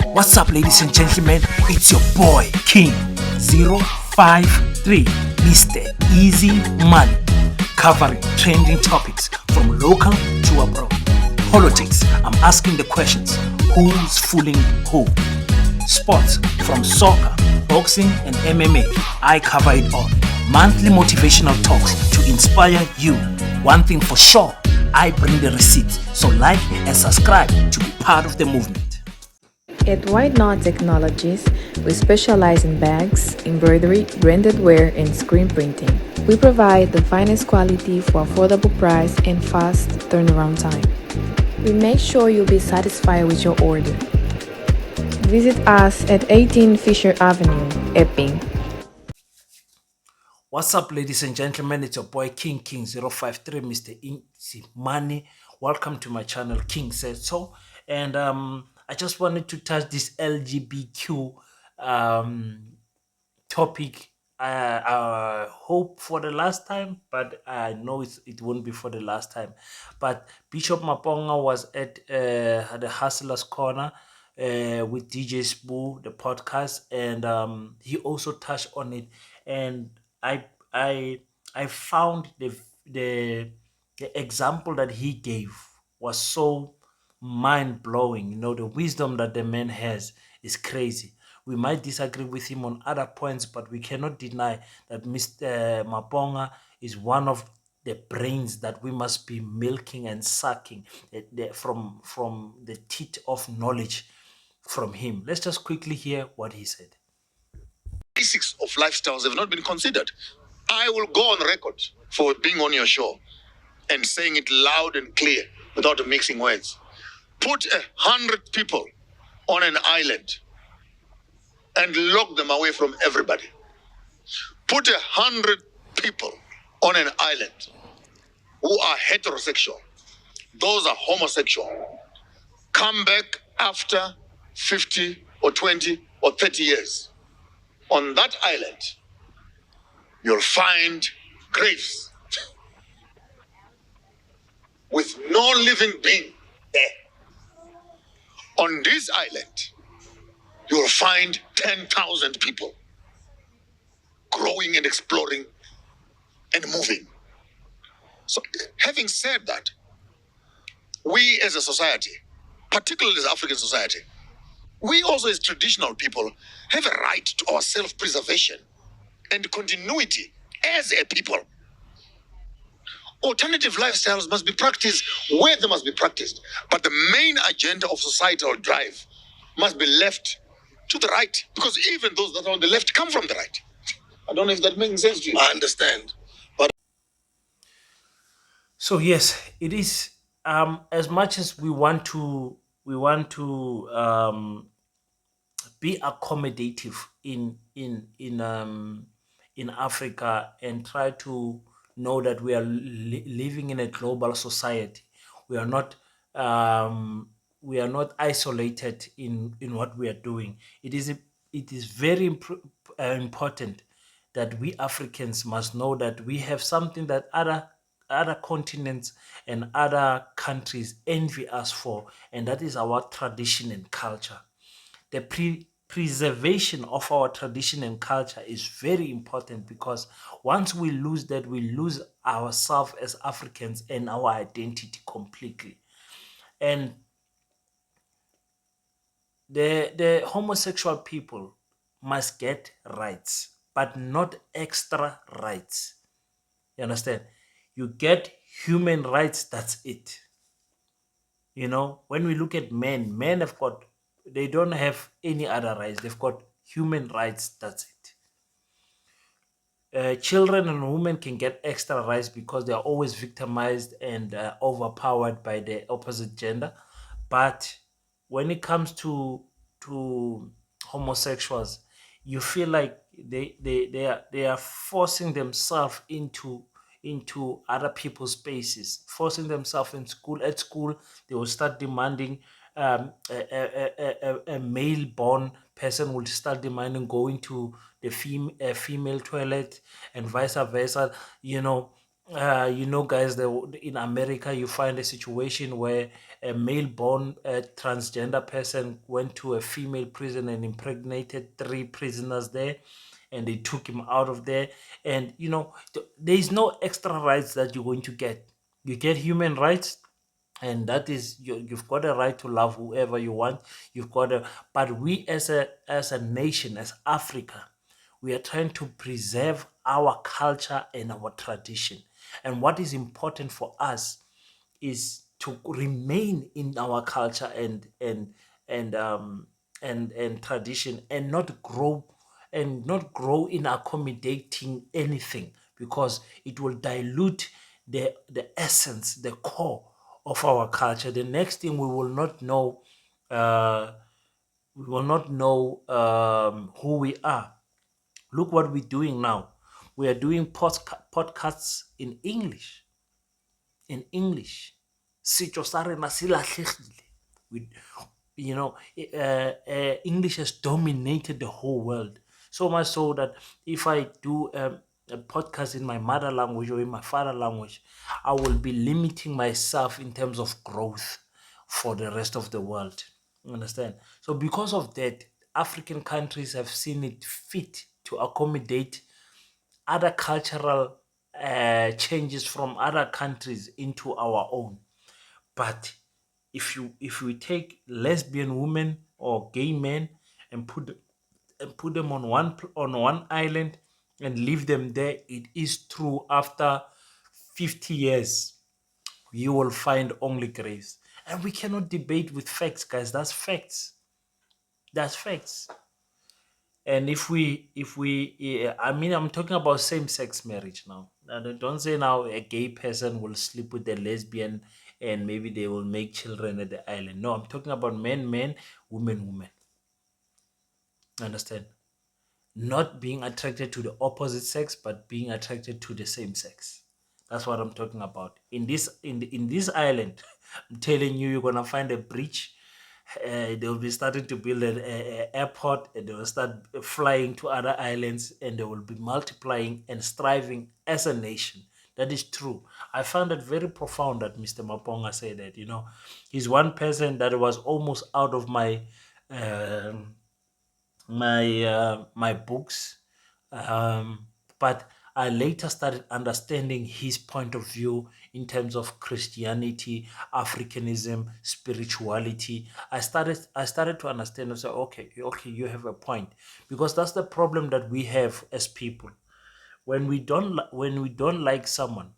What's up, ladies and gentlemen? It's your boy King 053, Mr. Easy Money, covering trending topics from local to abroad. Politics, I'm asking the questions: who's fooling who? Sports, from soccer, boxing, and MMA, I cover it all. Monthly motivational talks to inspire you. One thing for sure, I bring the receipts. So like and subscribe to be part of the movement. At White Knot Technologies, we specialize in bags, embroidery, branded wear, and screen printing. We provide the finest quality for affordable price and fast turnaround time. We make sure you'll be satisfied with your order. Visit us at 18 Fisher Avenue, Epping. What's up, ladies and gentlemen? It's your boy King 053, Mr. Easy Money. Welcome to my channel, King Said So. And I just wanted to touch this LGBTQ topic. I hope for the last time, but I know it won't be for the last time. But Bishop Maponga was at the Hustlers Corner with DJ Spoo, the podcast, and he also touched on it. And I I I found the example that he gave was so mind blowing. You know, the wisdom that the man has is crazy. We might disagree with him on other points, but we cannot deny that Mr. Maponga is one of the brains that we must be milking and sucking from the teat of knowledge from him. Let's just quickly hear what he said. Basics of lifestyles have not been considered. I will go on record for being on your show and saying it loud and clear without mixing words. Put 100 people on an island and lock them away from everybody. Put 100 people on an island who are heterosexual. Those are homosexual. Come back after 50 or 20 or 30 years. On that island, you'll find graves with no living being there. On this island, you'll find 10,000 people growing and exploring and moving. So, having said that, we as a society, particularly as African society, we also as traditional people have a right to our self-preservation and continuity as a people. Alternative lifestyles must be practiced where they must be practiced, but the main agenda of societal drive must be left to the right, because even those that are on the left come from the right. I don't know if that makes sense to you. I understand. So yes, it is. As much as we want to be accommodative in Africa and try to know that we are living in a global society. We are not we are not isolated in what we are doing. It is very important that we Africans must know that we have something that other continents and other countries envy us for, and that is our tradition and culture. The preservation of our tradition and culture is very important, because once we lose that, we lose ourselves as Africans and our identity completely. And the homosexual people must get rights, but not extra rights. You understand? You get human rights, that's it. You know, when we look at men have got, they don't have any other rights. They've got human rights, that's it. Children and women can get extra rights because they are always victimized and overpowered by the opposite gender. But when it comes to homosexuals, you feel like they are forcing themselves into other people's spaces, forcing themselves in school. At school, they will start demanding a male born person will start demanding going to the female toilet, and vice versa. You know, guys, in America, you find a situation where a male-born transgender person went to a female prison and impregnated three prisoners there, and they took him out of there. And there is no extra rights that you're going to get. You get human rights, and that is you've got a right to love whoever you want. You've got a, but we as a nation, as Africa, we are trying to preserve our culture and our tradition. And what is important for us is to remain in our culture and and tradition, and not grow in accommodating anything, because it will dilute the essence, the core of our culture. The next thing we will not know, uh, who we are. Look what we're doing now. We are doing podcasts in English. In English. Setso sa rena se latlhegile. We, English has dominated the whole world. So much so that if I do a podcast in my mother language or in my father language, I will be limiting myself in terms of growth for the rest of the world. You understand? So because of that, African countries have seen it fit to accommodate other cultural changes from other countries into our own. But if we take lesbian women or gay men and put them on one island and leave them there, it is true, after 50 years you will find only graves. And we cannot debate with facts, guys. That's facts. That's facts. And I mean, I'm talking about same-sex marriage now. Don't say now a gay person will sleep with a lesbian and maybe they will make children at the island. No, I'm talking about men, men, women, women. Understand? Not being attracted to the opposite sex, but being attracted to the same sex. That's what I'm talking about. In this island, I'm telling you, you're gonna find a bridge. They'll be starting to build an airport, and they will start flying to other islands, and they will be multiplying and striving as a nation. That is true. I found it very profound that Mr. Maponga said that. He's one person that was almost out of um my books, um, but I later started understanding his point of view in terms of Christianity, Africanism, spirituality. I started to understand and say, okay, okay, you have a point, because that's the problem that we have as people. When we don't like someone,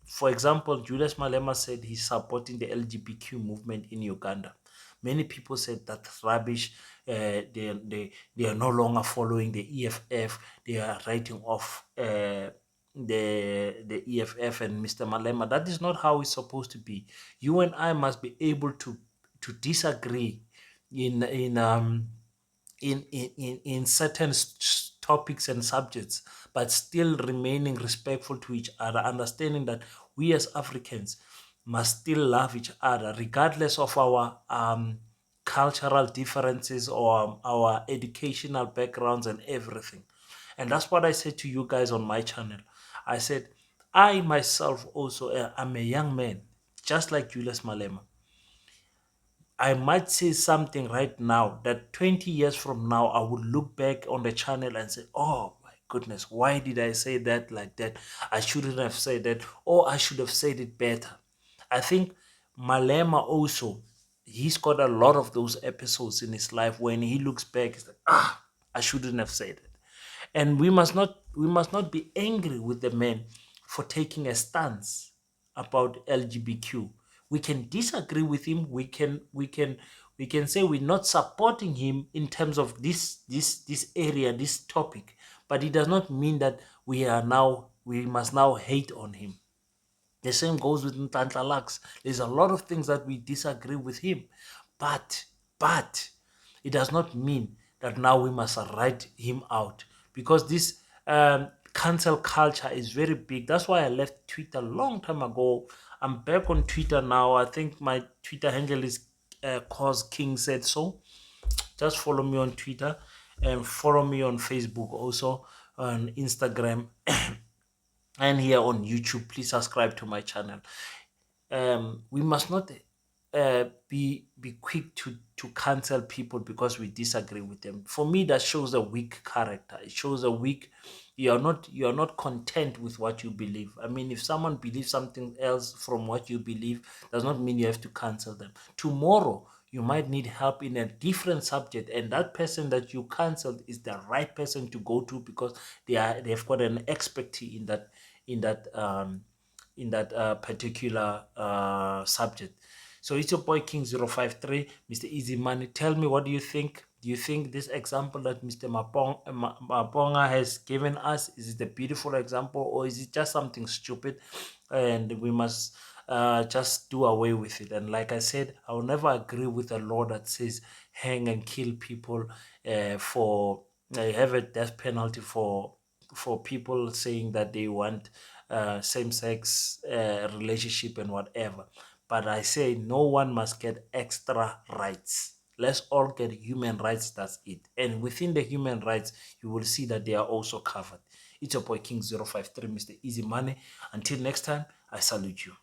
for example, Julius Malema said he's supporting the LGBTQ movement in Uganda. Many people said that's rubbish. They are no longer following the EFF. They are writing off the EFF and Mr. Malema. That is not how it's supposed to be. You and I must be able to disagree in in certain topics and subjects, but still remaining respectful to each other, understanding that we as Africans must still love each other regardless of our cultural differences or our educational backgrounds and everything. And that's what I said to you guys on my channel. I said, I myself also am a young man, just like Julius Malema. I might say something right now that 20 years from now, I would look back on the channel and say, oh my goodness, why did I say that like that? I shouldn't have said that, or I should have said it better. I think Malema also, he's got a lot of those episodes in his life when he looks back, he's like, I shouldn't have said it. And we must not be angry with the man for taking a stance about LGBTQ. We can disagree with him. We can say we're not supporting him in terms of this area, this topic, but it does not mean that we must now hate on him. The same goes with Ntantla Lux. There's a lot of things that we disagree with him, but it does not mean that now we must write him out, because this cancel culture is very big. That's why I left Twitter a long time ago. I'm back on Twitter now. I think my Twitter handle is cause King said so. Just follow me on Twitter and follow me on Facebook also, on Instagram. and here on YouTube. Please subscribe to my channel. We must not be quick to cancel people because we disagree with them. For me, that shows a weak character. It shows a weak. You are not content with what you believe. I mean, if someone believes something else from what you believe, does not mean you have to cancel them. Tomorrow you might need help in a different subject, and that person that you canceled is the right person to go to, because they've got an expertise in that particular subject. So it's your boy King 053, Mr. Easy Money. Tell me, what do you think? Do you think this example that Mr. Maponga has given us, is it a beautiful example, or is it just something stupid and we must just do away with it? And like I said, I will never agree with a law that says hang and kill people for have a death penalty for people saying that they want same-sex relationship and whatever. But I say no one must get extra rights. Let's all get human rights. That's it. And within the human rights, you will see that they are also covered. It's your boy King 053, Mr. Easy Money. Until next time, I salute you.